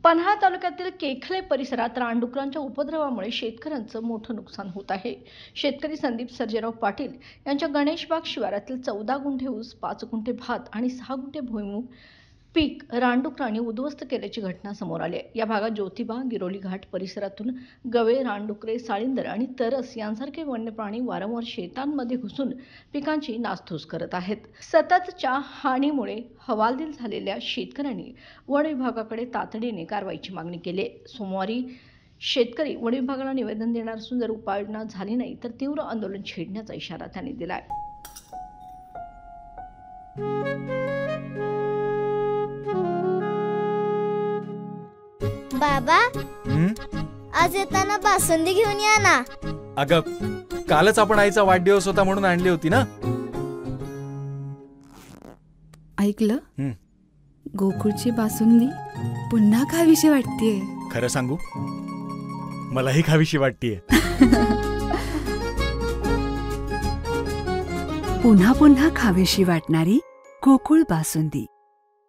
पन्हाळा तालुक्यातील केखले परिसरात रानडुकरांच्या उपद्रवामुळे शेतकऱ्यांचं मोठं नुकसान होत आहे। शेतकरी संदीप सर्जेराव पाटील यांच्या गणेशबाग शिवारातील 14 गुंठे ऊस, 5 गुंठे भात आणि 6 गुंठे भुईमूग पीक रानडुकरांनी उद्ध्वस्त केल्याची घटना समोर आली आहे। या भागात ज्योतिबा, गिरोली घाट परिसरातून गवे, रानडुकरे, साळींदर आणि तरस यांसारखे वन्य प्राणी वारंवार शेतांमध्ये घुसून पिकांची नासधूस करत आहेत। सततच्या हानीमुळे हवालदिल झालेल्या शेतकऱ्यांनी वन विभागाकडे तातडीने कारवाईची मागणी केली आहे। सोमवारी शेतकरी वन विभागाला निवेदन देणार असून जर उपाययोजना झाली नाही तर तीव्र आंदोलन छेडण्याचा इशारा त्यांनी दिलाय। बाबा, आज येताना बासुंदी घेऊन या ना। अगं, कालच आपण आईचा वाढदिवस होता म्हणून आणली होती ना। ऐकलं, गोकुळची बासुंदी पुन्हा खावीशी वाटतेय। खरं सांगू, मलाही खावीशी वाटतेय। पुन्हा पुन्हा खावीशी वाटणारी गोकुळ बासुंदी।